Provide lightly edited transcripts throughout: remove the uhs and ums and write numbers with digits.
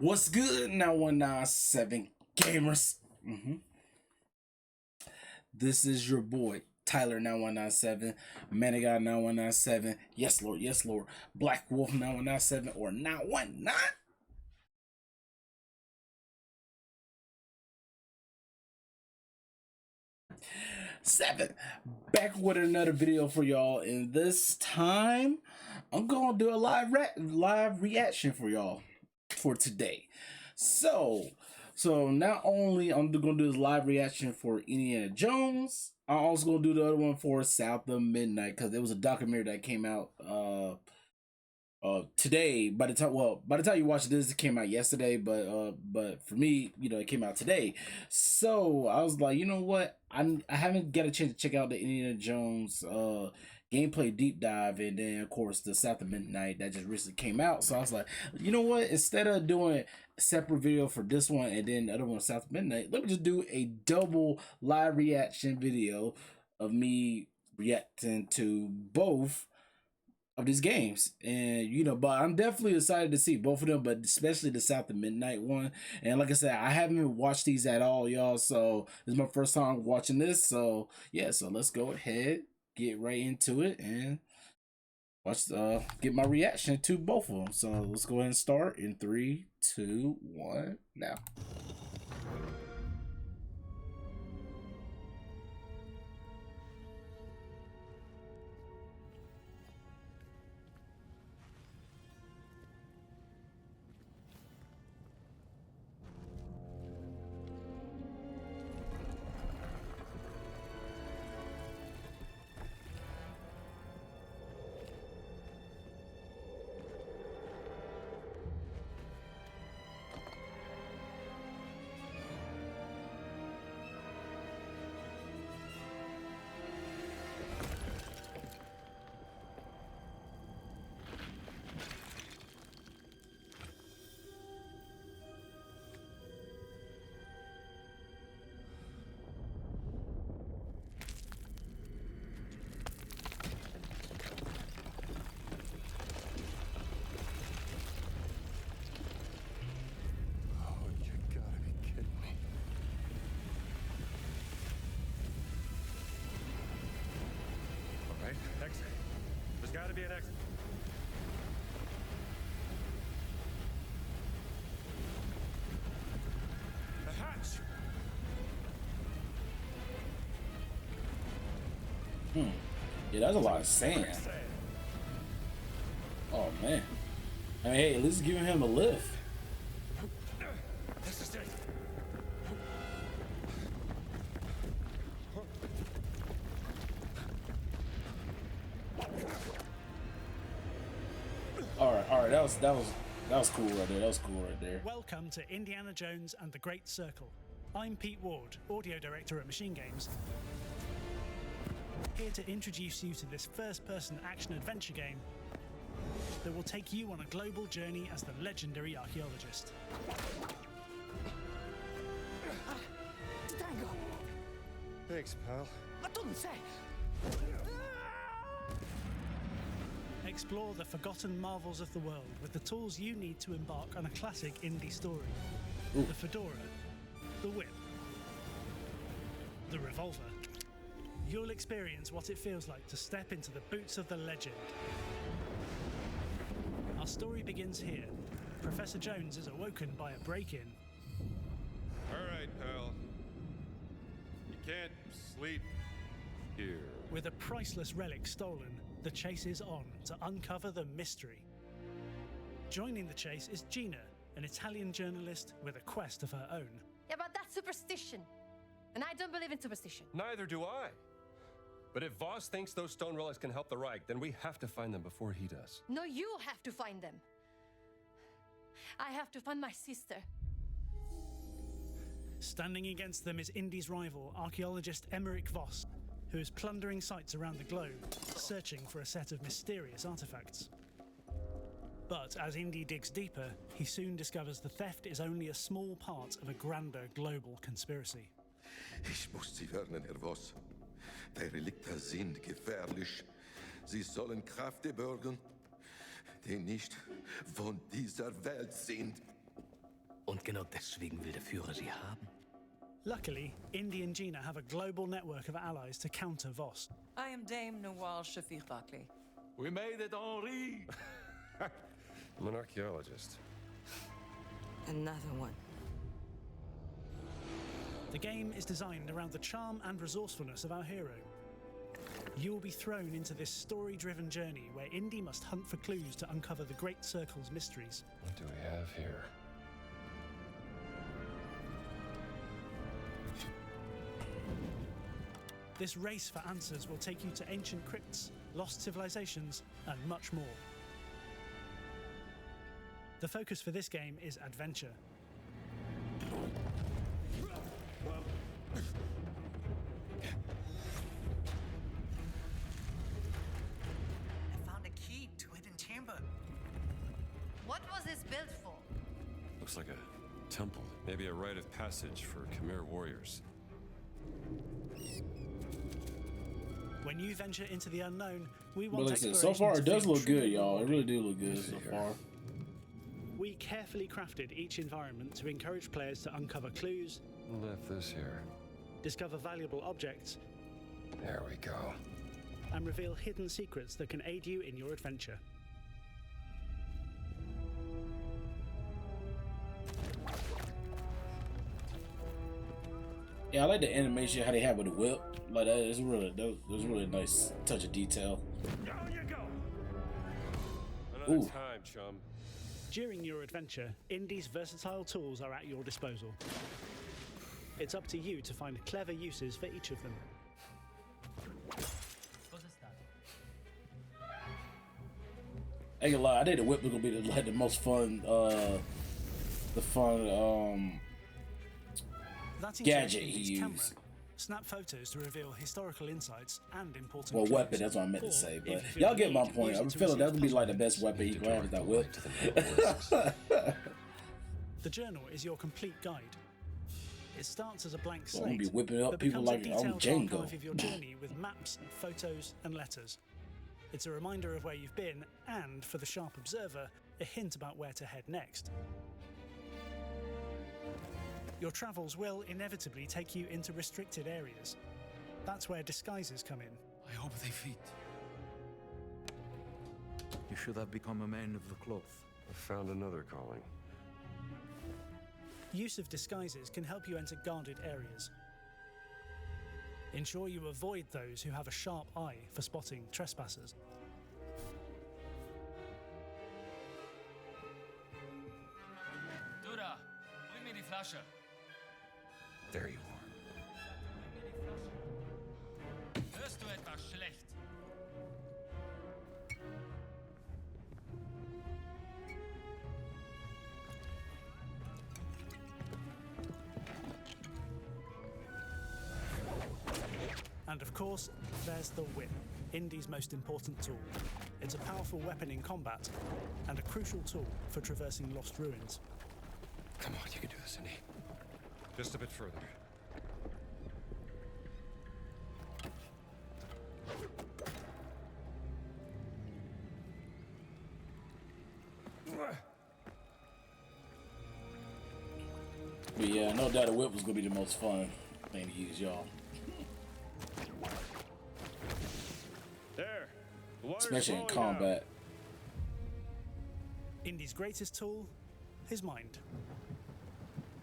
What's good now, 197 gamers? This is your boy Tyler 9197, Manigot 9197. Yes Lord, Black Wolf 9197 or 919. Seven, back with another video for y'all, and this time I'm gonna do a live reaction for y'all for today. So not only I'm gonna do this live reaction for Indiana Jones, I'm also gonna do the other one for South of Midnight because there was a documentary that came out today. By the time you watch this, it came out yesterday, but for me, it came out today. So I was like, you know what, I haven't got a chance to check out the Indiana Jones gameplay deep dive, and then of course the South of Midnight that just recently came out. So I was like, you know what, instead of doing a separate video for this one and then the other one South of Midnight, let me just do a double live reaction video of me reacting to both of these games. And but I'm definitely excited to see both of them, but especially the South of Midnight one. And like I said, I haven't watched these at all, y'all, so this is my first time watching this. So yeah, so let's go ahead, get right into it, and watch get my reaction to both of them. So let's go ahead and start in 3, 2, 1 now. Exit. There's got to be an exit. A hatch. Yeah, that's a lot of sand. Oh man. I mean, hey, at least giving him a lift. This is it. All right, that was cool right there. That was cool right there. Welcome to Indiana Jones and the Great Circle. I'm Pete Ward, audio director at Machine Games, here to introduce you to this first-person action-adventure game that will take you on a global journey as the legendary archaeologist. Tango! Thanks, pal. Explore the forgotten marvels of the world with the tools you need to embark on a classic indie story. Ooh. The fedora, the whip, the revolver. You'll experience what it feels like to step into the boots of the legend. Our story begins here. Professor Jones is awoken by a break-in. All right, pal. You can't sleep here. With a priceless relic stolen, the chase is on to uncover the mystery. Joining the chase is Gina, an Italian journalist with a quest of her own. Yeah, but that's superstition. And I don't believe in superstition. Neither do I. But if Voss thinks those stone relics can help the Reich, then we have to find them before he does. No, you have to find them. I have to find my sister. Standing against them is Indy's rival, archaeologist Emmerich Voss, who is plundering sites around the globe, searching for a set of mysterious artifacts. But as Indy digs deeper, he soon discovers the theft is only a small part of a grander global conspiracy. Ich muss Sie warnen, Herr Voss. Die Relikte sind gefährlich. Sie sollen Kräfte bürgen, die nicht von dieser Welt sind. Und genau deswegen will der Führer sie haben. Luckily, Indy and Gina have a global network of allies to counter Voss. I am Dame Nawal Shafiq Bakli. We made it, Henri! I'm an archaeologist. Another one. The game is designed around the charm and resourcefulness of our hero. You will be thrown into this story-driven journey where Indy must hunt for clues to uncover the Great Circle's mysteries. What do we have here? This race for answers will take you to ancient crypts, lost civilizations, and much more. The focus for this game is adventure. I found a key to a hidden chamber. What was this built for? Looks like a temple. Maybe a rite of passage for Khmer warriors. When you venture into the unknown, we But want like I said, exploration so far to it does feel look truly good, y'all. It rewarding. really do look good so far. We carefully crafted each environment to encourage players to uncover clues, Left this here. discover valuable objects, There we go. and reveal hidden secrets that can aid you in your adventure. Yeah, I like the animation how they have with the whip. Like that is really that was really a nice touch of detail. Down you go. Another Ooh. time, chum. During your adventure, Indy's versatile tools are at your disposal. It's up to you to find clever uses for each of them. I ain't gonna lie, I think the whip was gonna be like the most fun That gadget includes he Indy's camera. used. Snap photos to reveal historical insights and important Well, clues. weapon, that's what I meant to Or, say. if But you feel y'all the get my need, point. use I'm it to feeling that receive would be like the puzzle best weapon he to can have direct is that the whip. light to the middle. The journal is your complete guide. It starts as a blank Well, I'm slate, gonna be whipping up but people becomes a like I'm detailed Django. archive of your journey with maps, photos, and letters. It's a reminder of where you've been, and for the sharp observer, a hint about where to head next. Your travels will inevitably take you into restricted areas. That's where disguises come in. I hope they fit. You should have become a man of the cloth. I found another calling. Use of disguises can help you enter guarded areas. Ensure you avoid those who have a sharp eye for spotting trespassers. Dura, bring me die Flasche. There you are. Hörst du etwas schlecht? And of course, there's the whip, Indy's most important tool. It's a powerful weapon in combat and a crucial tool for traversing lost ruins. Come on, you can do this, Indy. Just a bit further. But yeah, no doubt the whip was gonna be the most fun thing to use, y'all. There. The water's Especially in flowing now. combat. Indy's greatest tool, his mind.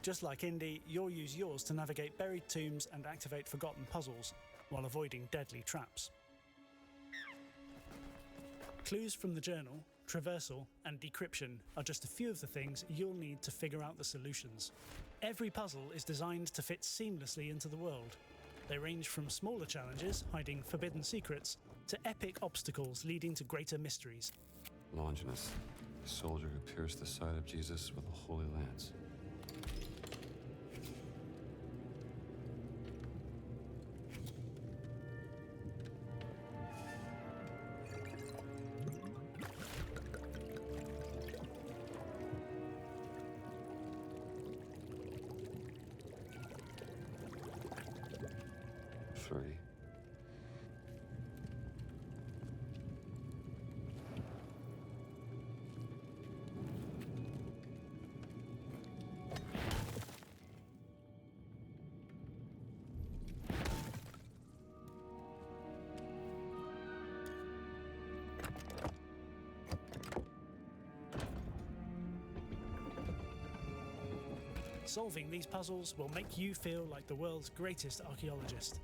Just like Indy, you'll use yours to navigate buried tombs and activate forgotten puzzles, while avoiding deadly traps. Clues from the journal, traversal, and decryption are just a few of the things you'll need to figure out the solutions. Every puzzle is designed to fit seamlessly into the world. They range from smaller challenges, hiding forbidden secrets, to epic obstacles leading to greater mysteries. Longinus, the soldier who pierced the side of Jesus with a holy lance. Three. Solving these puzzles will make you feel like the world's greatest archaeologist.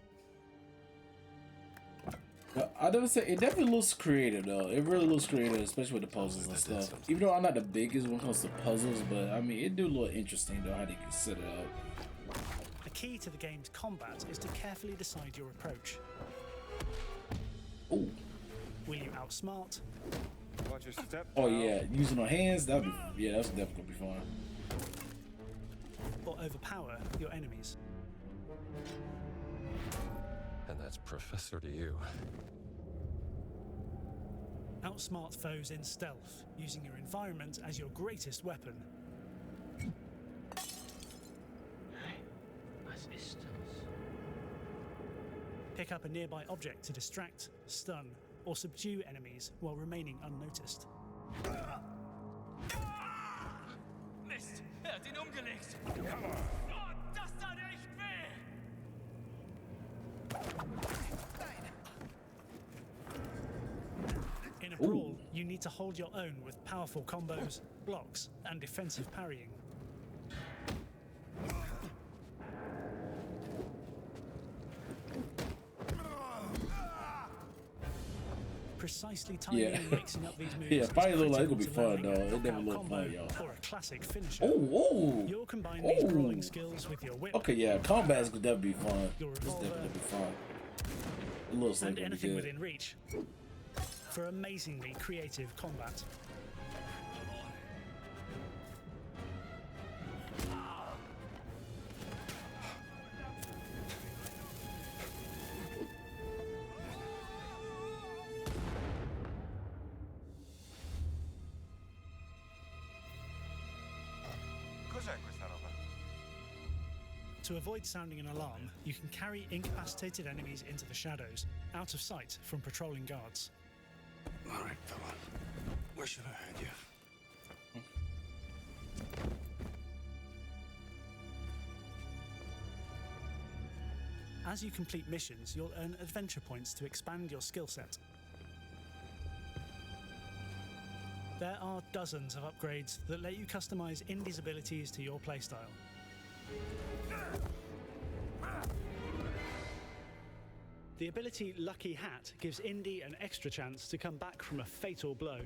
I never say it definitely looks creative though. It really looks creative, especially with the puzzles and stuff. Even though I'm not the biggest when it comes to puzzles, but I mean it do look interesting though how they can set it up. The key to the game's combat is to carefully decide your approach. Ooh. Will you outsmart? Watch your step. Oh yeah, using our hands, that's definitely gonna be fun. Or overpower your enemies? And that's Professor to you. Outsmart foes in stealth, using your environment as your greatest weapon. Pick up a nearby object to distract, stun, or subdue enemies while remaining unnoticed. Mist, hat ihn umgelegt. Oh, das tat echt weh. In a brawl, you need to hold your own with powerful combos, blocks, and defensive parrying. Precisely timing and mixing up these moves. Yeah, fighting look like it's gonna be critical fun, to though. learning It a definitely look combo fun, y'all. or a classic finisher. Oh, You'll combine these brawling skills with your whip. Okay, yeah, combat's could definitely be fun. Your It's revolver, definitely be fun. It looks like and it'll be anything good. within reach for amazingly creative combat. Cos'è questa roba? To avoid sounding an alarm, you can carry incapacitated enemies into the shadows, out of sight from patrolling guards. All right, fella. Where should I hide you? As you complete missions, you'll earn adventure points to expand your skill set. There are dozens of upgrades that let you customize Indy's abilities to your playstyle. The ability Lucky Hat gives Indy an extra chance to come back from a fatal blow.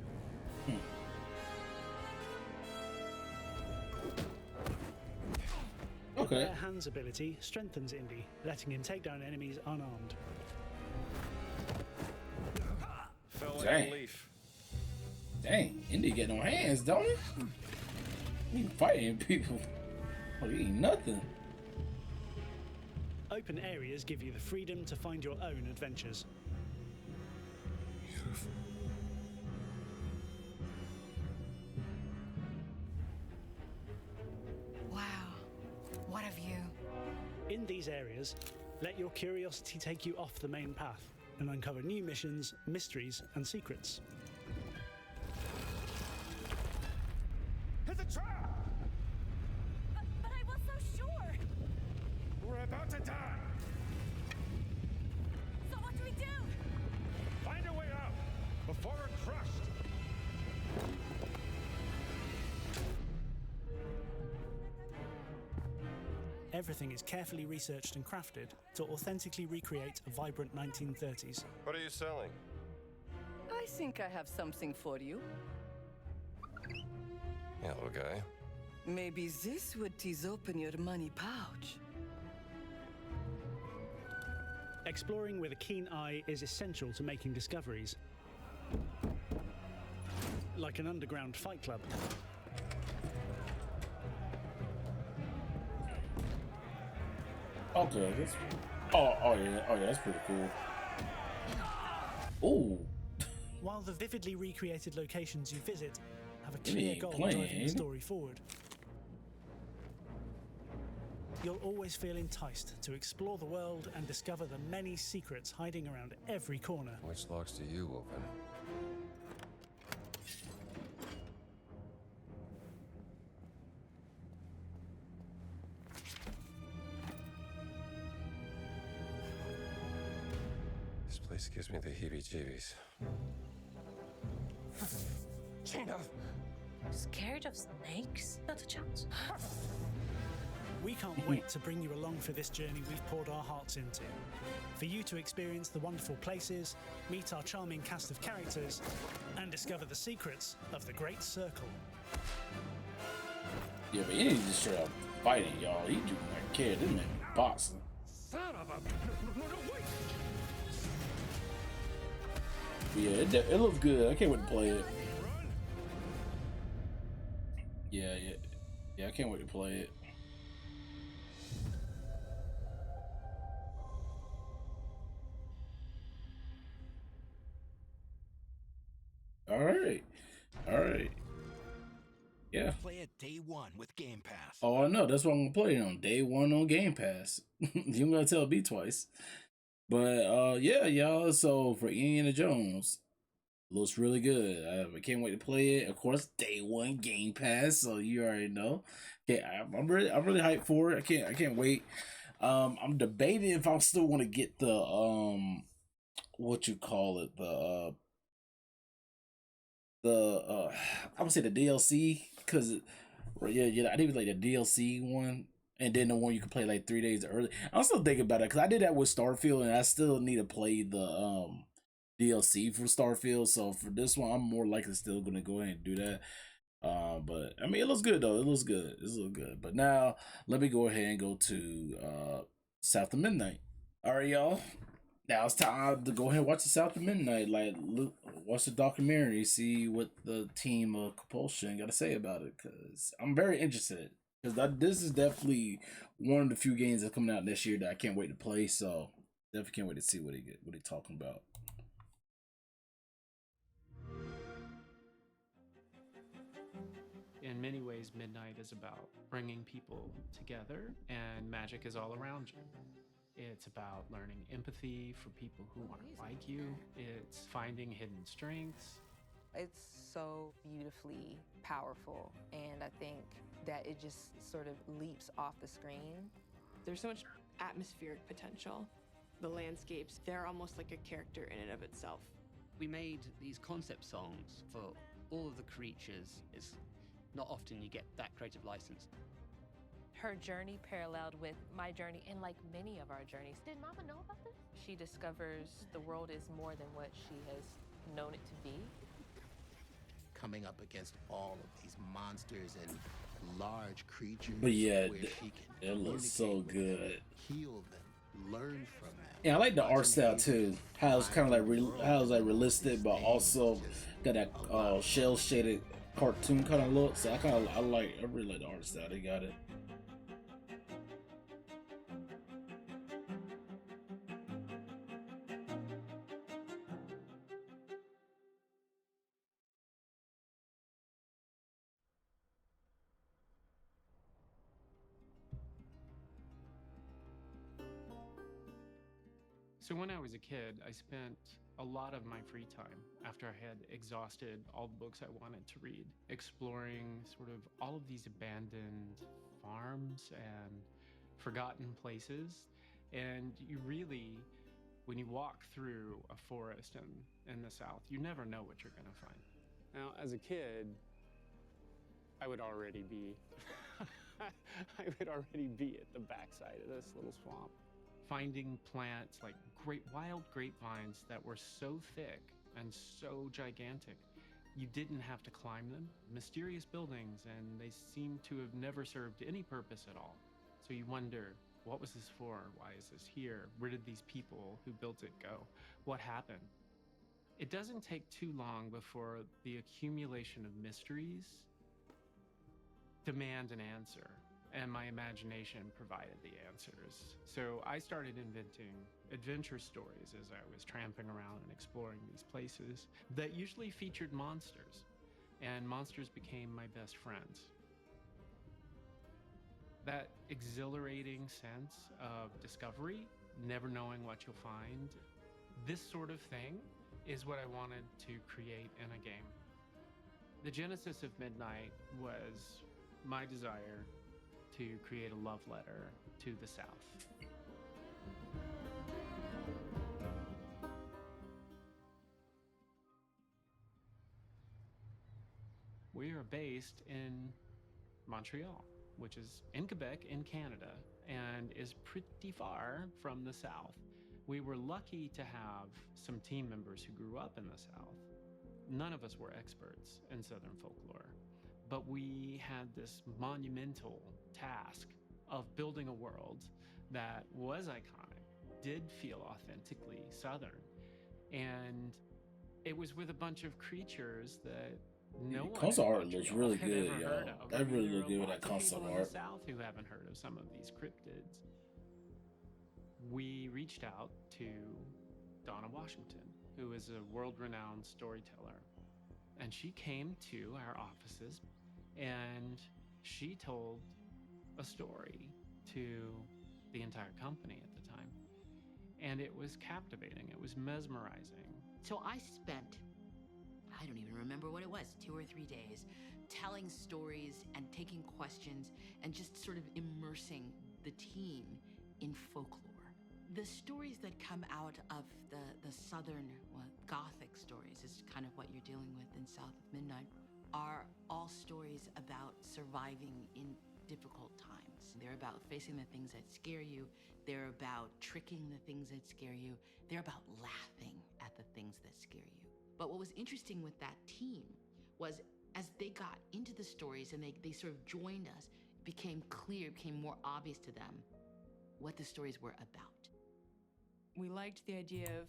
Okay. The Bare Hands ability strengthens Indy, letting him take down enemies unarmed. Fell like Dang. a leaf. Dang, Indy getting on hands, don't he? He fighting people. Oh, he ain't nothing. Open areas give you the freedom to find your own adventures. Beautiful. Wow. What a view. In these areas, let your curiosity take you off the main path and uncover new missions, mysteries, and secrets. It's a trap! But I was so sure. We're about to die! So what do we do? Find a way out before we're crushed! Everything is carefully researched and crafted to authentically recreate a vibrant 1930s. What are you selling? I think I have something for you. Yeah, little guy. Maybe this would tease open your money pouch. Exploring with a keen eye is essential to making discoveries. Like an underground fight club. Okay, that's oh yeah, that's pretty cool. Ooh, While the vividly recreated locations you visit have a It clear ain't goal playing, driving the ain't it? story forward, you'll always feel enticed to explore the world and discover the many secrets hiding around every corner. Which locks do you open? This place gives me the heebie-jeebies. Scared of snakes? Not a chance. can't wait to bring you along for this journey we've poured our hearts into. For you to experience the wonderful places, meet our charming cast of characters, and discover the secrets of the Great Circle. Yeah, but he ain't just straight up fighting, y'all. He do not care. This man be boxing. Son of a... No, wait! Yeah, it looks good. I can't wait to play it. Yeah, I can't wait to play it. All right. Yeah. Play it day one with Game Pass. Oh, I know. That's what I'm gonna play it on day one on Game Pass. You ain't gonna tell me twice. But yeah, y'all. So for Indiana Jones, looks really good. I can't wait to play it. Of course, day one Game Pass. So you already know. Okay, I'm really hyped for it. I can't wait. I'm debating if I still want to get the what you call it, I would say the DLC, because yeah, I did like the DLC one, and then the one you can play like 3 days early. I'm still thinking about it because I did that with Starfield, and I still need to play the DLC for Starfield. So for this one, I'm more likely still gonna go ahead and do that. But I mean, it looks good though. It looks good. But now let me go ahead and go to South of Midnight. All right, y'all. Now it's time to go ahead and watch the South of Midnight. Like, look, watch the documentary, see what the team of Compulsion got to say about it. Because I'm very interested. Because this is definitely one of the few games that's coming out this year that I can't wait to play. So definitely can't wait to see what he talking about. In many ways, Midnight is about bringing people together, and magic is all around you. It's about learning empathy for people who aren't like you. It's finding hidden strengths. It's so beautifully powerful, and I think that it just sort of leaps off the screen. There's so much atmospheric potential. The landscapes, they're almost like a character in and of itself. We made these concept songs for all of the creatures. It's not often you get that creative license. Her journey paralleled with my journey, and like many of our journeys. Did Mama know about this? She discovers the world is more than what she has known it to be. Coming up against all of these monsters and large creatures. But yeah, where she can it looks so good. Heal them, learn from them. Yeah, I like the art style too. How it's kind of like how it's like realistic, but also got that shell shaded cartoon kind of look. So I really like the art style. They got it. So when I was a kid, I spent a lot of my free time after I had exhausted all the books I wanted to read, exploring sort of all of these abandoned farms and forgotten places. And you really, when you walk through a forest in the South, you never know what you're gonna find. Now, as a kid, I would already be at the backside of this little swamp, finding plants like wild grapevines that were so thick and so gigantic, you didn't have to climb them. Mysterious buildings, and they seem to have never served any purpose at all. So you wonder, what was this for? Why is this here? Where did these people who built it go? What happened? It doesn't take too long before the accumulation of mysteries demand an answer. And my imagination provided the answers. So I started inventing adventure stories as I was tramping around and exploring these places that usually featured monsters. And monsters became my best friends. That exhilarating sense of discovery, never knowing what you'll find, this sort of thing is what I wanted to create in a game. The genesis of Midnight was my desire to create a love letter to the South. We are based in Montreal, which is in Quebec in Canada and is pretty far from the South. We were lucky to have some team members who grew up in the South. None of us were experts in Southern folklore, but we had this monumental task of building a world that was iconic, did feel authentically Southern, and it was with a bunch of creatures that no one Concept in art looks Montreal really had good, ever y'all. heard of. That really there look are good with that lots of concept people in art. the South who haven't heard of some of these cryptids. We reached out to Donna Washington, who is a world-renowned storyteller, and she came to our offices and she told a story to the entire company at the time, and it was captivating. It was mesmerizing. So I spent, I don't even remember what it was, 2 or 3 days, telling stories and taking questions and just sort of immersing the team in folklore. The stories that come out of the Southern, well, Gothic stories is kind of what you're dealing with in South of Midnight, are all stories about surviving in difficult times. They're about facing the things that scare you. They're about tricking the things that scare you. They're about laughing at the things that scare you. But what was interesting with that team was as they got into the stories and they sort of joined us, it became clear, it became more obvious to them what the stories were about. We liked the idea of...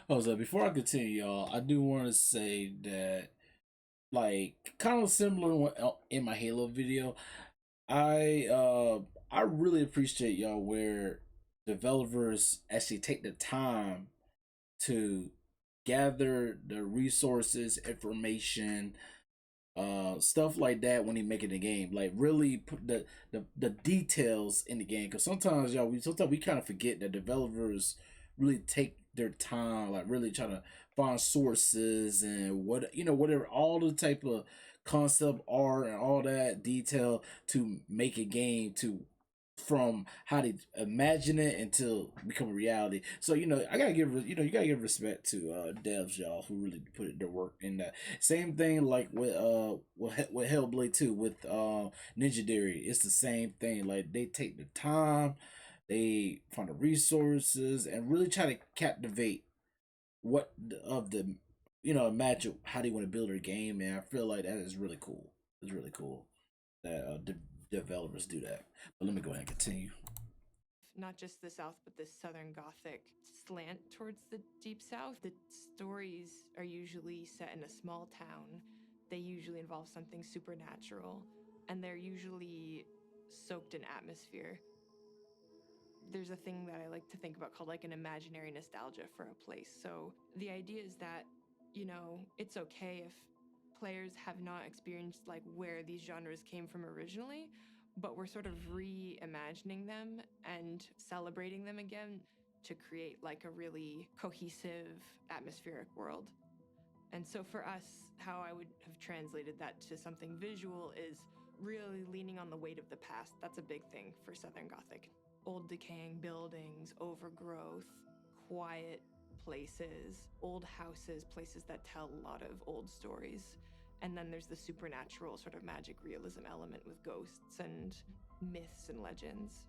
Oh, so before I continue, y'all, I do want to say that, like, kind of similar in my Halo video, I really appreciate y'all where developers actually take the time to gather the resources, information, stuff like that when he making the game. Like, really put the details in the game, because sometimes y'all we kind of forget that developers really take their time, like really trying to find sources and whatever, all the type of concept art and all that detail to make a game, to from how they imagine it until become a reality. So I gotta give you gotta give respect to devs, y'all, who really put their work in that. Same thing like with Hellblade 2 with Ninja Theory. It's the same thing. Like, they take the time, they find the resources, and really try to captivate imagine how they want to build their game. And I feel like that is really cool. It's really cool that developers do that. But let me go ahead and continue. Not just the South, but the Southern Gothic slant towards the Deep South. The stories are usually set in a small town. They usually involve something supernatural, and they're usually soaked in atmosphere. There's a thing that I like to think about called like an imaginary nostalgia for a place. So the idea is that, it's okay if players have not experienced like where these genres came from originally, but we're sort of reimagining them and celebrating them again to create like a really cohesive, atmospheric world. And so for us, how I would have translated that to something visual is really leaning on the weight of the past. That's a big thing for Southern Gothic. Old decaying buildings, overgrowth, quiet places, old houses, places that tell a lot of old stories. And then there's the supernatural sort of magic realism element with ghosts and myths and legends.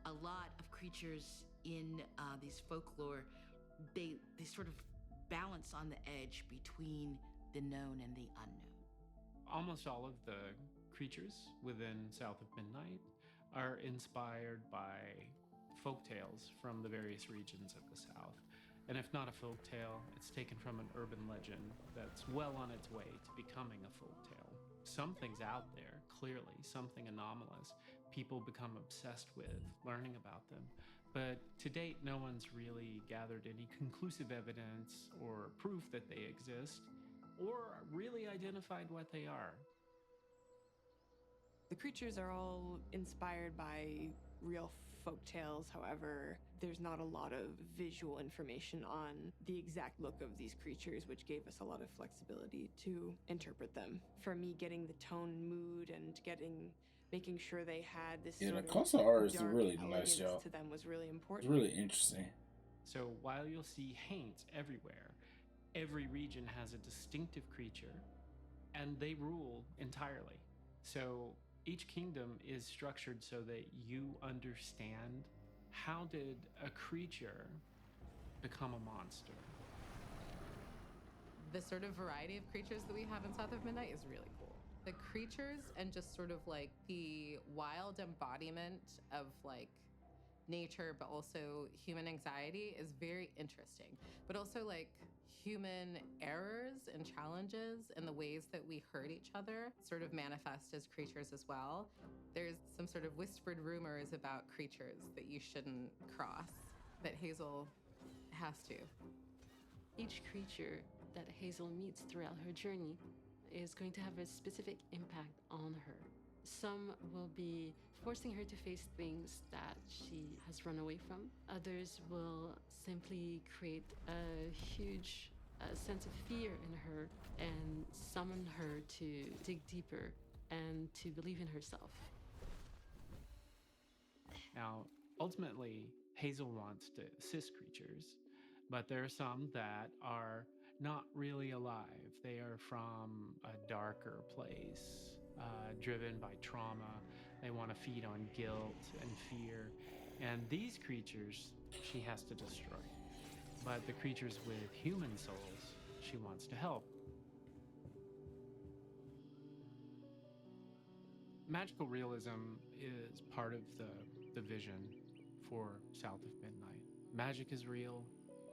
A lot of creatures in these folklore, they sort of balance on the edge between the known and the unknown. Almost all of the creatures within South of Midnight are inspired by folktales from the various regions of the South. And if not a folktale, it's taken from an urban legend that's well on its way to becoming a folktale. Something's out there, clearly, something anomalous. People become obsessed with learning about them. But to date, no one's really gathered any conclusive evidence or proof that they exist, or really identified what they are. The creatures are all inspired by real folktales. However, there's not a lot of visual information on the exact look of these creatures, which gave us a lot of flexibility to interpret them. For me, getting the tone, mood, and making sure they had this Yeah, sort the of concept art is dark really elegance nice, y'all. to them was really important. It's really interesting. So while you'll see haints everywhere, every region has a distinctive creature, and they rule entirely. So each kingdom is structured so that you understand, how did a creature become a monster? The sort of variety of creatures that we have in South of Midnight is really cool. The creatures and just sort of like the wild embodiment of like nature, but also human anxiety is very interesting. But also like human errors and challenges and the ways that we hurt each other sort of manifest as creatures as well. There's some sort of whispered rumors about creatures that you shouldn't cross, that Hazel has to. Each creature that Hazel meets throughout her journey is going to have a specific impact on her. Some will be forcing her to face things that she has run away from. Others will simply create a huge sense of fear in her and summon her to dig deeper and to believe in herself. Now, ultimately, Hazel wants to assist creatures, but there are some that are not really alive. They are from a darker place, driven by trauma. They want to feed on guilt and fear. And these creatures she has to destroy. But the creatures with human souls, she wants to help. Magical realism is part of the vision for South of Midnight. Magic is real.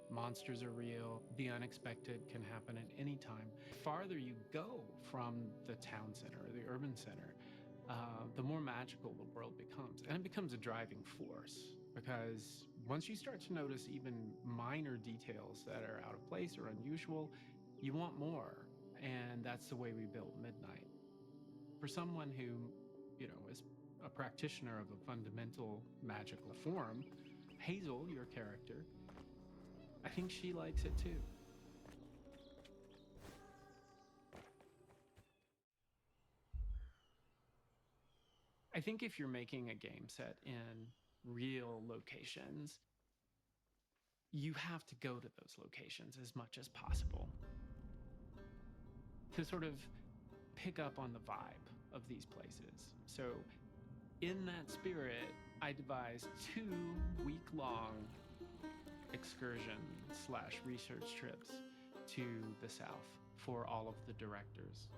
Monsters are real. The unexpected can happen at any time. The farther you go from the town center or the urban center, the more magical the world becomes. And it becomes a driving force, because once you start to notice even minor details that are out of place or unusual, you want more. And that's the way we built Midnight. For someone who, is a practitioner of a fundamental magical form, Hazel, your character, I think she likes it too. I think if you're making a game set in real locations, you have to go to those locations as much as possible to sort of pick up on the vibe of these places. So in that spirit, I devised 2 week-long excursion/research trips to the South for all of the directors.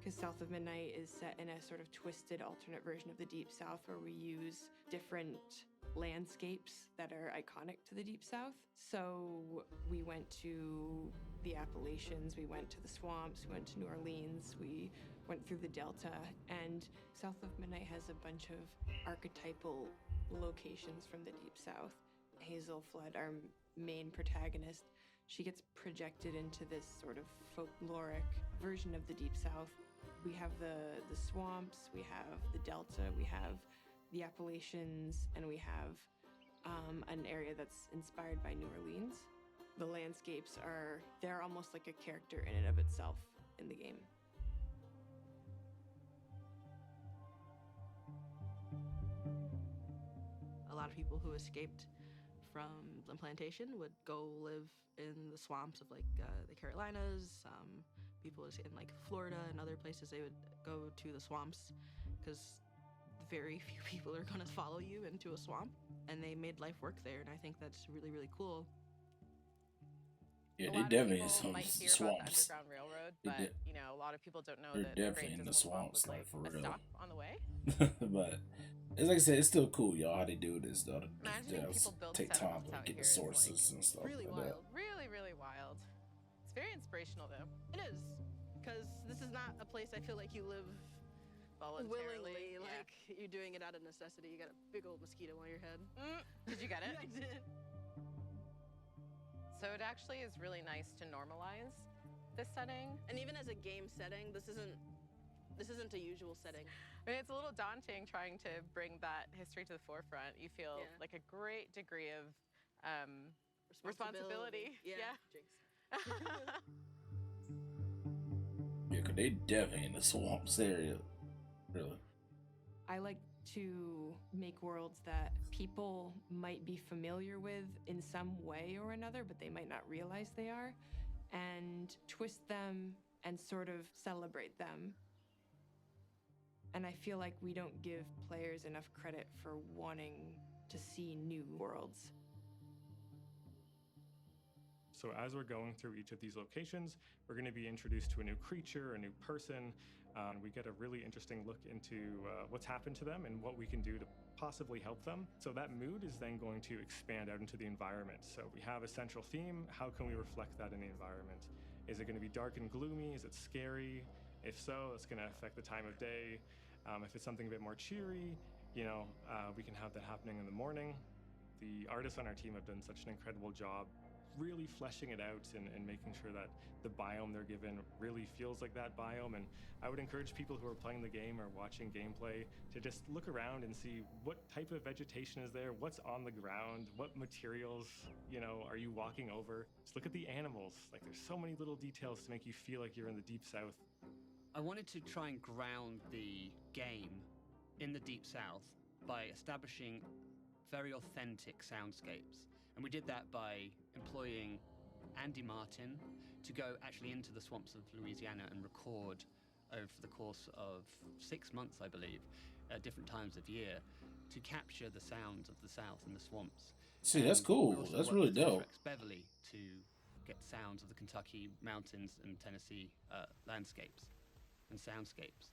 Because South of Midnight is set in a sort of twisted alternate version of the Deep South, where we use different landscapes that are iconic to the Deep South. So we went to the Appalachians, we went to the swamps, we went to New Orleans, we went through the Delta, and South of Midnight has a bunch of archetypal locations from the Deep South. Hazel Flood, our main protagonist, she gets projected into this sort of folkloric version of the Deep South. We have the swamps, we have the Delta, we have the Appalachians, and we have an area that's inspired by New Orleans. The landscapes they're almost like a character in and of itself in the game. A lot of people who escaped from the plantation would go live in the swamps of like the Carolinas. People in like Florida and other places, they would go to the swamps because very few people are going to follow you into a swamp, and they made life work there, and I think that's really, really cool. Yeah, they definitely in some might hear swamps. about the Underground Railroad, but a lot of people don't know They're that definitely the in the Great Dismal Swamp swamps, was like for a real. stop on the way. But it's like I said, it's still cool, y'all. How they do this, though. Imagining people build Take time settlements to out get the here is, sources and stuff really like wild. that. Really, really wild. It's very inspirational, though. It is, because this is not a place I feel like you live willingly, like you're doing it out of necessity. You got a big old mosquito on your head. Did you get it? I did. So it actually is really nice to normalize this setting. And even as a game setting, this isn't a usual setting. I mean, it's a little daunting trying to bring that history to the forefront. You feel like a great degree of responsibility. Yeah. Yeah, because they definitely in the swamps area. Really. I like to make worlds that people might be familiar with in some way or another, but they might not realize they are, and twist them and sort of celebrate them. And I feel like we don't give players enough credit for wanting to see new worlds. So as we're going through each of these locations, we're going to be introduced to a new creature, a new person. We get a really interesting look into what's happened to them and what we can do to possibly help them. So that mood is then going to expand out into the environment. So we have a central theme. How can we reflect that in the environment? Is it going to be dark and gloomy? Is it scary? If so, it's going to affect the time of day. If it's something a bit more cheery, we can have that happening in the morning. The artists on our team have done such an incredible job really fleshing it out and making sure that the biome they're given really feels like that biome. And I would encourage people who are playing the game or watching gameplay to just look around and see what type of vegetation is there, what's on the ground, what materials, are you walking over. Just look at the animals. Like, there's so many little details to make you feel like you're in the Deep South. I wanted to try and ground the game in the Deep South by establishing very authentic soundscapes. And we did that by employing Andy Martin to go actually into the swamps of Louisiana and record over the course of 6 months, I believe, at different times of year, to capture the sounds of the South and the swamps. See, that's cool. That's really dope. Beverly to get sounds of the Kentucky mountains and Tennessee landscapes and soundscapes.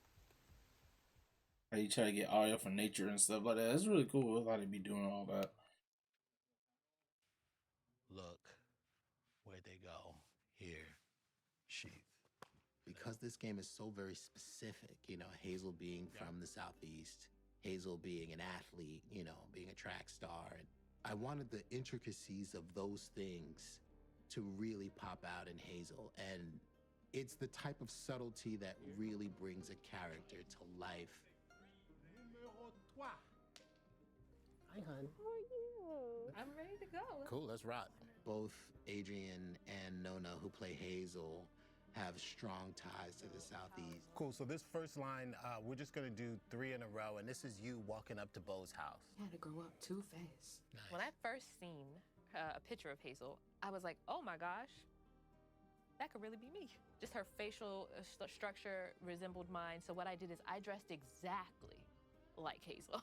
How you try to get audio from nature and stuff like that. That's really cool. I thought he'd be doing all that. Look, where they go. Here, sheath. Because this game is so very specific, Hazel being from the Southeast, Hazel being an athlete, being a track star. And I wanted the intricacies of those things to really pop out in Hazel. And it's the type of subtlety that really brings a character to life. Hi, hon. How are you? I'm ready to go. Cool, let's rock. Both Adrian and Nona, who play Hazel, have strong ties to the Southeast. Cool, so this first line, we're just gonna do 3 in a row, and this is you walking up to Bo's house. Had to grow up too fast. Nice. When I first seen a picture of Hazel, I was like, oh my gosh, that could really be me. Just her facial structure resembled mine. So what I did is I dressed exactly like Hazel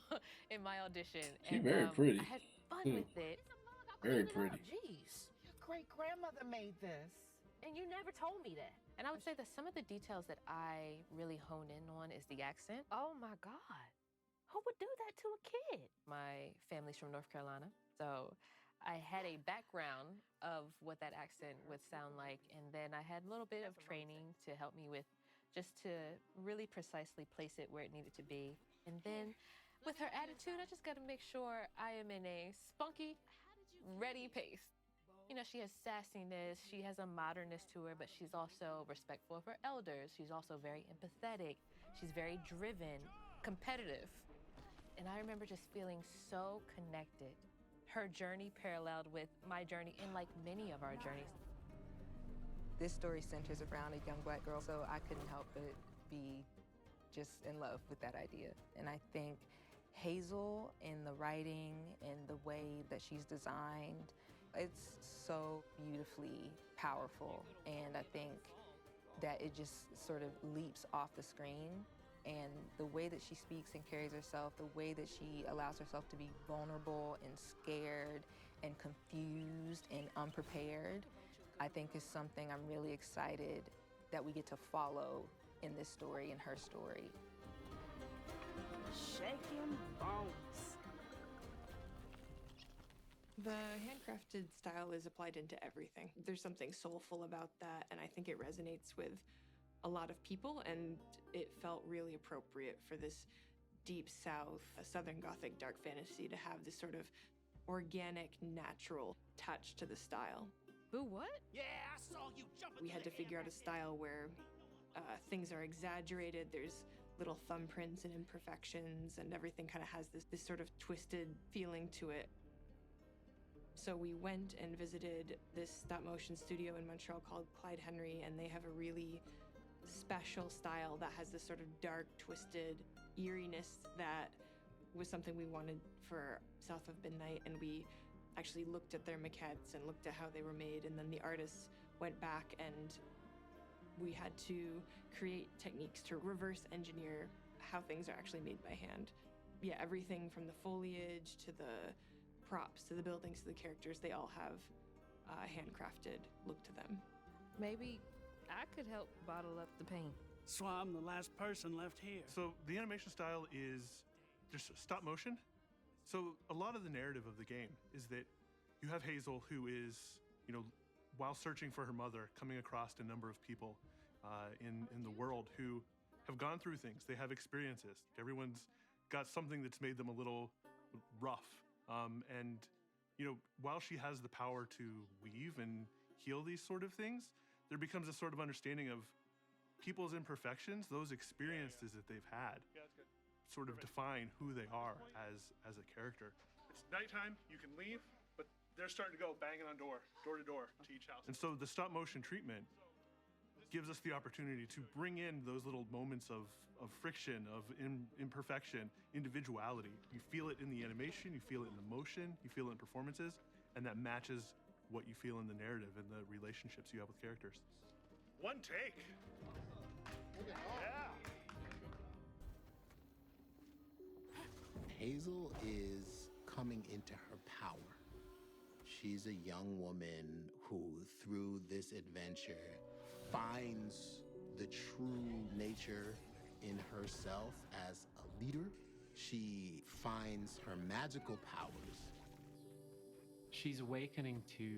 in my audition. She's very pretty. I had fun with it. Very pretty. Jeez, your great-grandmother made this. And you never told me that. And I would say that some of the details that I really hone in on is the accent. Oh my God, who would do that to a kid? My family's from North Carolina, so I had a background of what that accent would sound like. And then I had a little bit of training to help me with just to really precisely place it where it needed to be. And then with her attitude, I just got to make sure I am in a spunky, ready pace. She has sassiness, she has a modernness to her, but she's also respectful of her elders. She's also very empathetic. She's very driven, competitive. And I remember just feeling so connected. Her journey paralleled with my journey and like many of our journeys. This story centers around a young Black girl, so I couldn't help but be just in love with that idea. And I think Hazel in the writing and the way that she's designed, it's so beautifully powerful. And I think that it just sort of leaps off the screen. And the way that she speaks and carries herself, the way that she allows herself to be vulnerable and scared and confused and unprepared, I think is something I'm really excited that we get to follow in this story and her story. Shaking bones. The handcrafted style is applied into everything. There's something soulful about that, and I think it resonates with a lot of people, and it felt really appropriate for this Deep South, Southern Gothic dark fantasy to have this sort of organic, natural touch to the style. Boo, what? Yeah, I saw you jumping. We had to figure out a style where things are exaggerated, there's little thumbprints and imperfections, and everything kind of has this sort of twisted feeling to it. So we went and visited this stop-motion studio in Montreal called Clyde Henry, and they have a really special style that has this sort of dark, twisted eeriness that was something we wanted for South of Midnight. And we actually looked at their maquettes and looked at how they were made, and then the artists went back and We had to create techniques to reverse engineer how things are actually made by hand. Yeah, everything from the foliage to the props to the buildings to the characters, they all have a handcrafted look to them. Maybe I could help bottle up the paint. So I'm the last person left here. So the animation style is just stop motion. So a lot of the narrative of the game is that you have Hazel, who is, while searching for her mother, coming across a number of people in the world who have gone through things. They have experiences. Everyone's got something that's made them a little rough. And while she has the power to weave and heal these sort of things, there becomes a sort of understanding of people's imperfections, those experiences that they've had, sort of define who they are as a character. It's nighttime, you can leave, but they're starting to go banging on door to door to each house. And so the stop motion treatment gives us the opportunity to bring in those little moments of friction, of imperfection, individuality. You feel it in the animation, you feel it in the motion, you feel it in performances, and that matches what you feel in the narrative and the relationships you have with characters. One take. Yeah. Hazel is coming into her power. She's a young woman who, through this adventure, finds the true nature in herself as a leader. She finds her magical powers. She's awakening to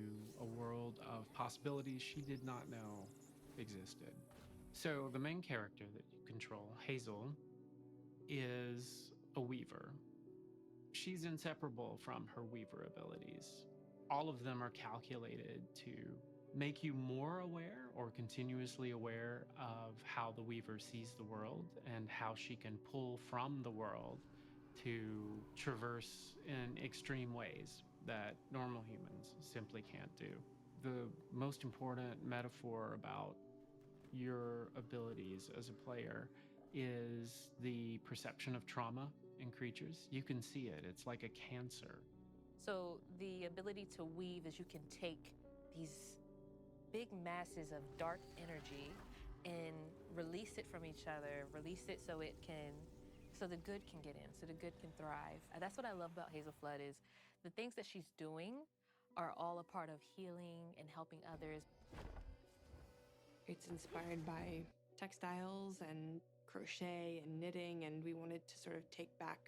a world of possibilities she did not know existed. So the main character that you control, Hazel, is a weaver. She's inseparable from her weaver abilities. All of them are calculated to make you more aware or continuously aware of how the weaver sees the world and how she can pull from the world to traverse in extreme ways that normal humans simply can't do. The most important metaphor about your abilities as a player is the perception of trauma in creatures. You can see it. It's like a cancer. So the ability to weave is you can take these big masses of dark energy and release it from each other, release it so the good can get in, so the good can thrive. And that's what I love about Hazel Flood is the things that she's doing are all a part of healing and helping others. It's inspired by textiles and crochet and knitting, and we wanted to sort of take back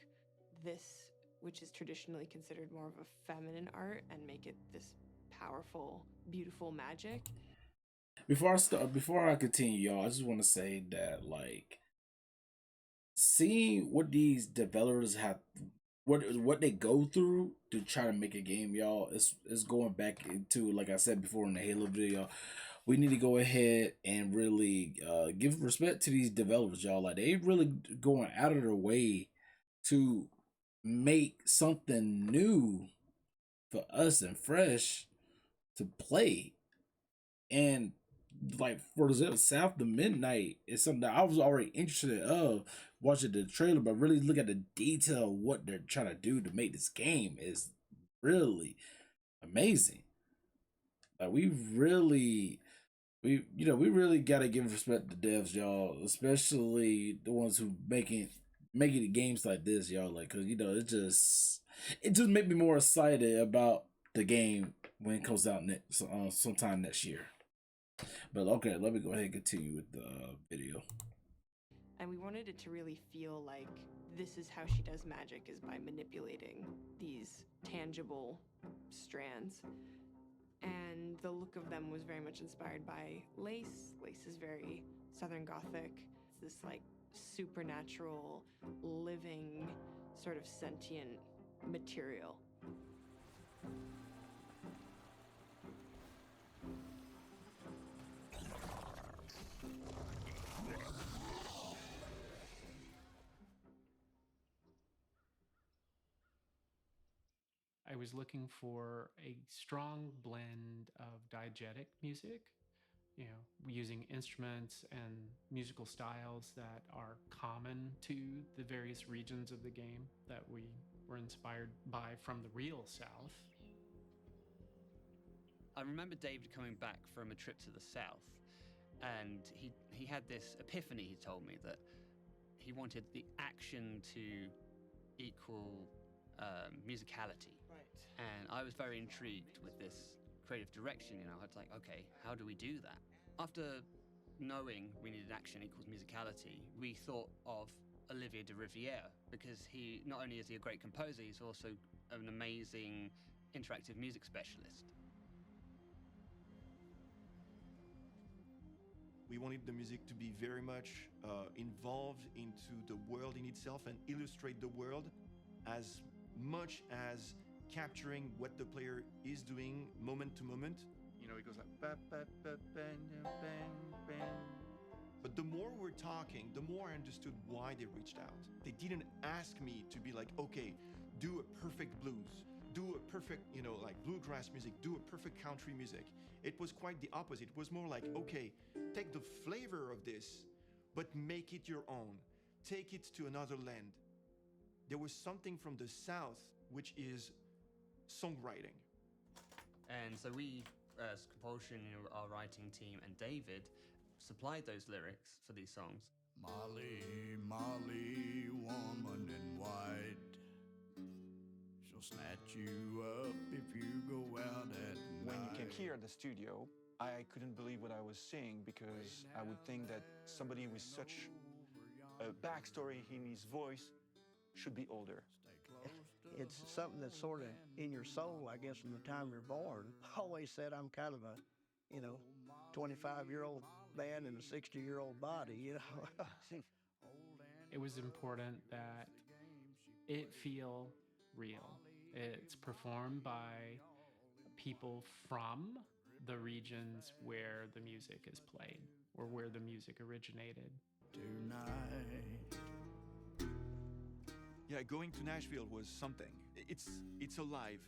this, which is traditionally considered more of a feminine art, and make it this powerful, beautiful magic. Before I continue, y'all, I just want to say that, like, seeing what these developers have, what they go through to try to make a game, y'all, is going back into, like I said before in the Halo video, we need to go ahead and really give respect to these developers, y'all. Like, they really going out of their way to make something new for us and fresh to play. And like, for example, South to Midnight is something that I was already interested of watching the trailer, but really look at the detail of what they're trying to do to make this game is really amazing. Like, we really got to give respect to devs, y'all, especially the ones who making games like this, y'all. Like, cause it just made me more excited about the game when it comes out sometime next year. But okay, let me go ahead and continue with the video. And we wanted it to really feel like this is how she does magic, is by manipulating these tangible strands. And the look of them was very much inspired by lace. Lace is very Southern Gothic. It's this like supernatural, living, sort of sentient material. I was looking for a strong blend of diegetic music, using instruments and musical styles that are common to the various regions of the game that we were inspired by from the real South. I remember David coming back from a trip to the South, and he had this epiphany. He told me that he wanted the action to equal musicality. Right. And I was very intrigued with this creative direction. I was like, okay, how do we do that? After knowing we needed action equals musicality, we thought of Olivier de Rivière, because he not only is he a great composer, he's also an amazing interactive music specialist. We wanted the music to be very much involved into the world in itself and illustrate the world as much as capturing what the player is doing moment to moment. It goes like ba, ba, ba, bang, bang, bang. But the more we're talking, the more I understood why they reached out. They didn't ask me to be like, okay, do a perfect blues, do a perfect, like bluegrass music, do a perfect country music. It was quite the opposite. It was more like, okay, take the flavor of this, but make it your own. Take it to another land. There was something from the South, which is songwriting. And so we, as compulsion, our writing team, and David supplied those lyrics for these songs. Molly, Molly, woman in white, she'll snatch you up if you go out at night. When you came here at the studio, I couldn't believe what I was seeing, because I would think that somebody with such a backstory in his voice should be older. It's something that's sort of in your soul, I guess, from the time you're born. I always said I'm kind of a, 25-year-old man in a 60-year-old body, It was important that it feel real. It's performed by people from the regions where the music is played or where the music originated. Tonight. Yeah, going to Nashville was something. It's alive.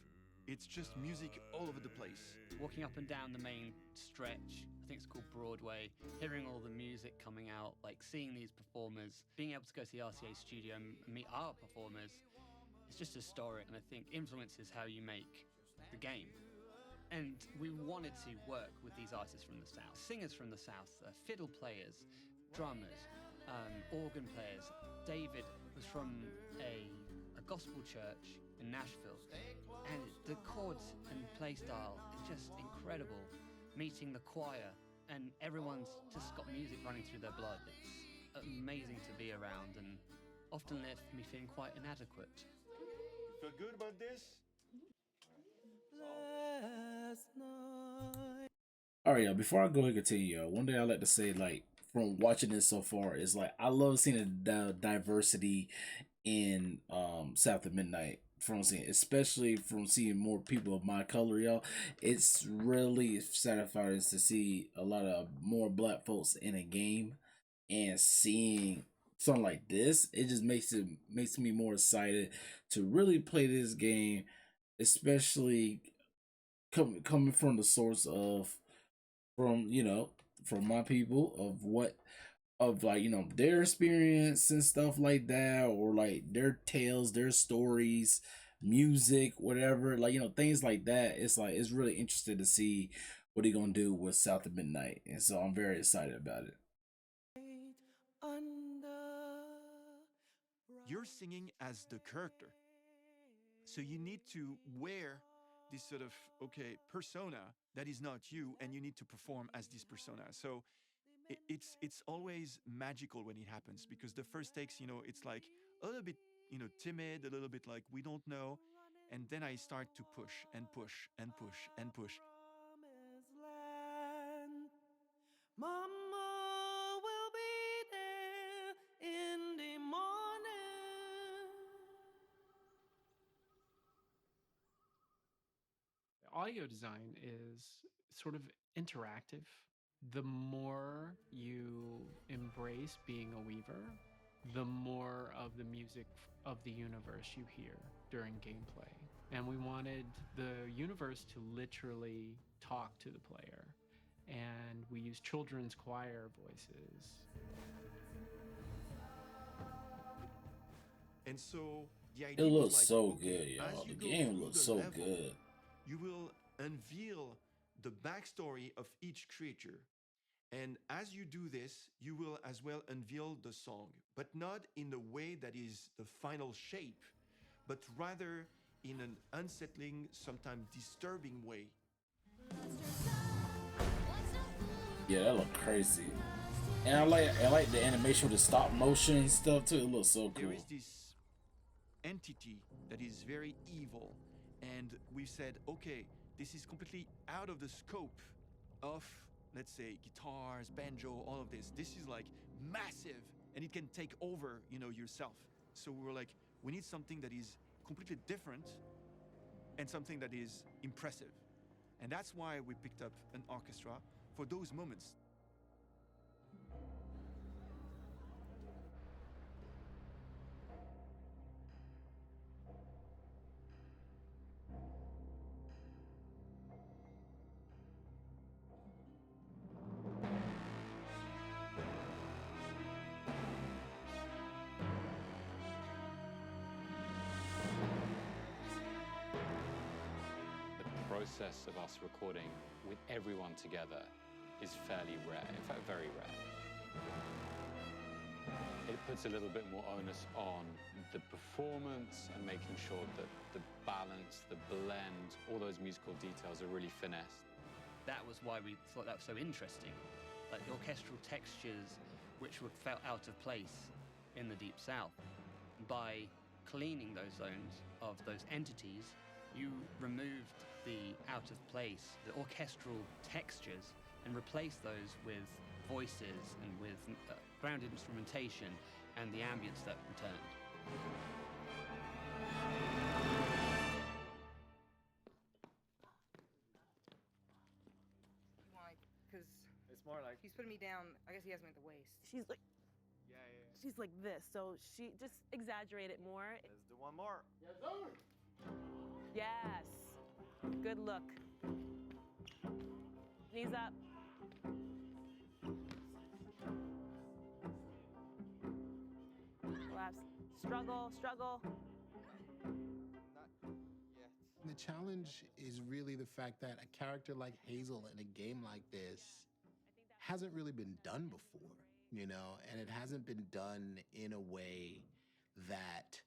It's just music all over the place. Walking up and down the main stretch, I think it's called Broadway, hearing all the music coming out, like seeing these performers, being able to go to the RCA studio and meet our performers, it's just historic, and I think influences how you make the game. And we wanted to work with these artists from the South, singers from the South, fiddle players, drummers, organ players. David was from a gospel church in Nashville, and the chords and play style is just incredible. Meeting the choir, and everyone's just got music running through their blood. It's amazing to be around, and often left me feeling quite inadequate. Feel good about this? All right, y'all. Before I go and continue, one thing I like to say, like, from watching this so far, is like I love seeing the diversity in South of Midnight. From seeing, especially from seeing more people of my color, y'all. It's really satisfying to see a lot of more black folks in a game, and seeing something like this, it just makes me more excited to really play this game, especially coming from the source of from my people of like their experience and stuff like that, or like their tales, their stories, music, whatever, like things like that. It's like it's really interesting to see what he gonna do with South of Midnight, and so I'm very excited about it. You're singing as the character, so you need to wear this sort of persona that is not you, and you need to perform as this persona. So it's always magical when it happens, because the first takes, it's like a little bit, timid, a little bit like we don't know, and then I start to push and push and push and push. Mama will be there in the morning. Audio design is sort of interactive. The more you embrace being a weaver, the more of the music of the universe you hear during gameplay. And we wanted the universe to literally talk to the player. And we use children's choir voices. And so the idea It looks was like, so good, y'all. The game looks so good. You will unveil the backstory of each creature, And as you do this, you will as well unveil the song, but not in the way that is the final shape, but rather in an unsettling, sometimes disturbing way. Yeah, that look crazy. And I like the animation with the stop motion stuff too. It looks so cool. There is this entity that is very evil, and we've said, okay, this is completely out of the scope of, let's say, guitars, banjo, all of this. This is like massive, and it can take over, yourself. So we were like, we need something that is completely different and something that is impressive. And that's why we picked up an orchestra for those moments. Process of us recording with everyone together is fairly rare, in fact very rare. It puts a little bit more onus on the performance and making sure that the balance, the blend, all those musical details are really finessed. That was why we thought that was so interesting. Like the orchestral textures which felt out of place in the Deep South. By cleaning those zones of those entities, you removed the out of place, the orchestral textures, and replaced those with voices and with ground instrumentation and the ambience that returned. Because it's more like he's putting me down. I guess he has me at the waist. She's like, she's like this. So she just exaggerate it more. Let's do one more. Yes, sir. Yes. Good look. Knees up. Collapse. Struggle, struggle. The challenge is really the fact that a character like Hazel in a game like this hasn't really been done before, and it hasn't been done in a way that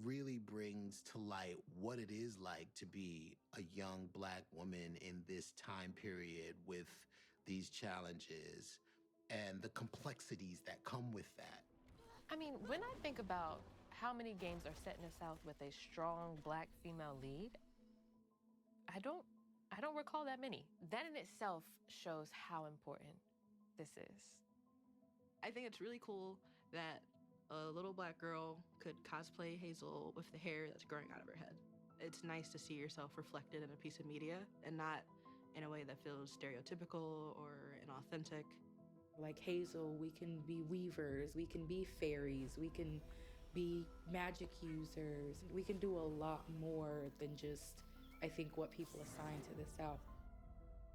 really brings to light what it is like to be a young Black woman in this time period with these challenges and the complexities that come with that. I mean, when I think about how many games are set in the South with a strong Black female lead, I don't recall that many. That in itself shows how important this is. I think it's really cool that a little Black girl could cosplay Hazel with the hair that's growing out of her head. It's nice to see yourself reflected in a piece of media and not in a way that feels stereotypical or inauthentic. Like Hazel, we can be weavers, we can be fairies, we can be magic users. We can do a lot more than just, I think, what people assign to the South.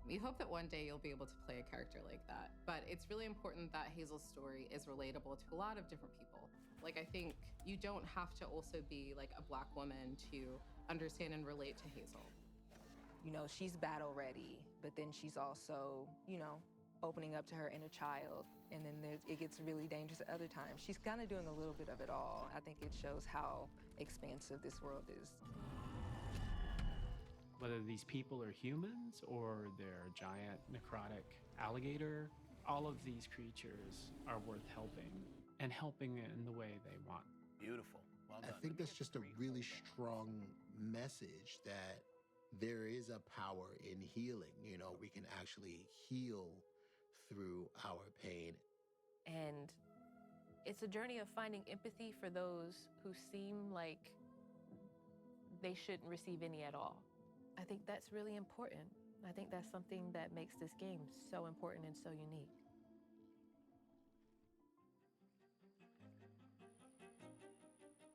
We hope that one day you'll be able to play a character like that. But it's really important that Hazel's story is relatable to a lot of different people. Like, I think you don't have to also be like a Black woman to understand and relate to Hazel. She's battle ready, but then she's also, opening up to her inner child. And then it gets really dangerous at other times. She's kind of doing a little bit of it all. I think it shows how expansive this world is. Whether these people are humans or they're a giant necrotic alligator, all of these creatures are worth helping and helping in the way they want. Beautiful. Well done. I think that's just a really strong message that there is a power in healing. We can actually heal through our pain. And it's a journey of finding empathy for those who seem like they shouldn't receive any at all. I think that's really important. I think that's something that makes this game so important and so unique.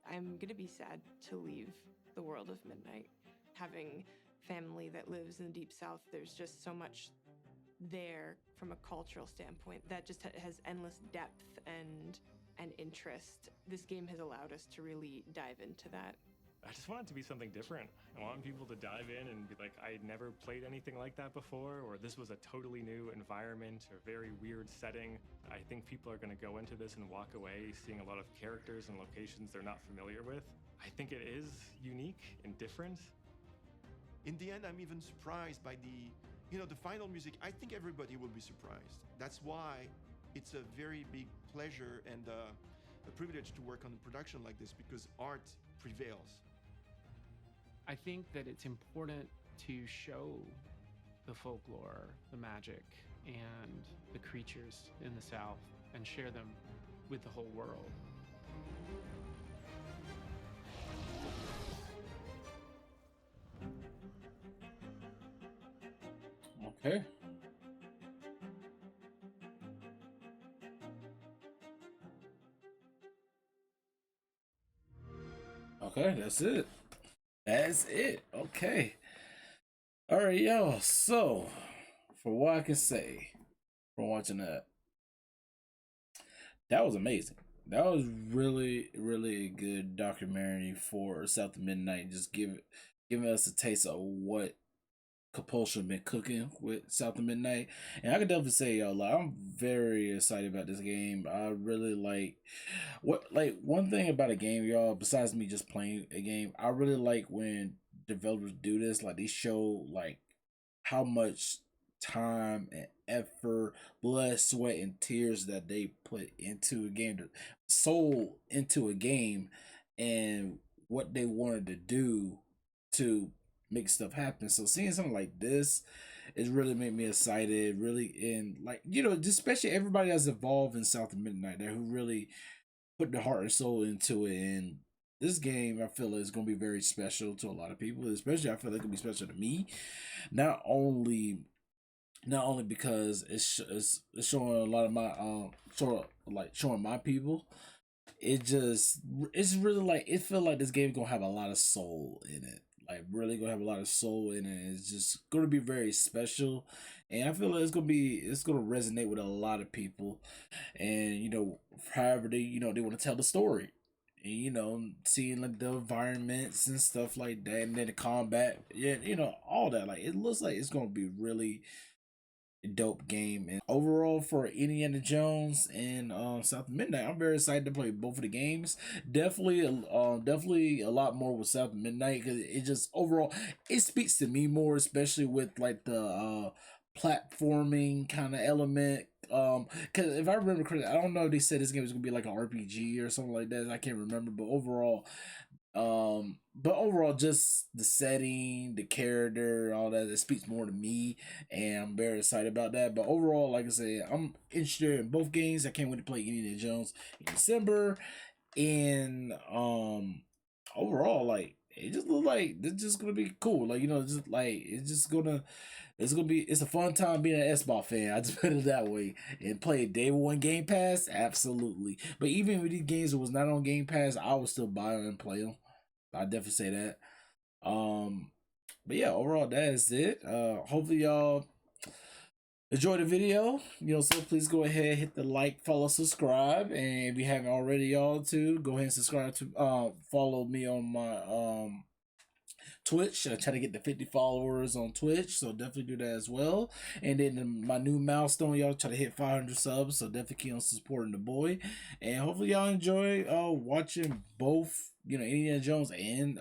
I'm gonna be sad to leave the world of Midnight. Having family that lives in the Deep South, there's just so much there from a cultural standpoint that just has endless depth and interest. This game has allowed us to really dive into that. I just want it to be something different. I want people to dive in and be like, I had never played anything like that before, or this was a totally new environment or very weird setting. I think people are going to go into this and walk away seeing a lot of characters and locations they're not familiar with. I think it is unique and different. In the end, I'm even surprised by the final music. I think everybody will be surprised. That's why it's a very big pleasure and a privilege to work on a production like this, because art prevails. I think that it's important to show the folklore, the magic, and the creatures in the South and share them with the whole world. Okay. Okay, that's it. That's it. Okay. All right, y'all. So, for what I can say from watching that, that was amazing. That was really, really a good documentary for South of Midnight. Just giving us a taste of what Compulsion been cooking with South of Midnight. And I can definitely say, y'all, like, I'm very excited about this game. I really one thing about a game, y'all, besides me just playing a game, I really like when developers do this. Like, they show like how much time and effort, blood, sweat, and tears that they put into a game, soul into a game, and what they wanted to do to make stuff happen. So seeing something like this is really made me excited, really, and like, just especially everybody that's involved in South of Midnight there who really put their heart and soul into it. And this game, I feel, is going to be very special to a lot of people, especially I feel like it can be special to me, not only because it's showing a lot of my showing my people. It's really like, it feel like this game gonna have a lot of soul in it. Like, really gonna have a lot of soul in it. It's just gonna be very special, and I feel like it's gonna resonate with a lot of people. And however they they want to tell the story, and seeing like the environments and stuff like that, and then the combat, yeah, all that. Like, it looks like it's gonna be really dope game. And overall, for Indiana Jones and South of Midnight, I'm very excited to play both of the games. Definitely a lot more with South of Midnight, because it just overall, it speaks to me more, especially with like the platforming kind of element. Because if I remember correctly, I don't know if they said this game was gonna be like an RPG or something like that. I can't remember, but overall, just the setting, the character, all that, it speaks more to me, and I'm very excited about that. But overall, like I said, I'm interested in both games. I can't wait to play Indiana Jones in December. And overall, like, it just looks like it's just gonna be cool. Like, just like it's a fun time being an Xbox fan. I just put it that way. And play day one Game Pass, absolutely. But even with these games that was not on Game Pass, I would still buy them and play them. I definitely say that. But yeah, overall, that is it. Hopefully y'all enjoy the video. So please go ahead, hit the like, follow, subscribe, and if you haven't already, y'all, too, go ahead and subscribe to follow me on my Twitch. I try to get the 50 followers on Twitch, so definitely do that as well. And then my new milestone, y'all, try to hit 500 subs, so definitely keep on supporting the boy. And hopefully y'all enjoy watching both, Indiana Jones and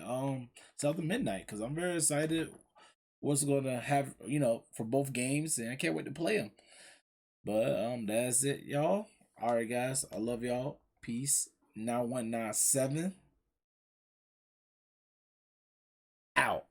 South of Midnight, because I'm very excited what's gonna have, for both games, and I can't wait to play them. But that's it, y'all. All right, guys, I love y'all. Peace. Now 197 out.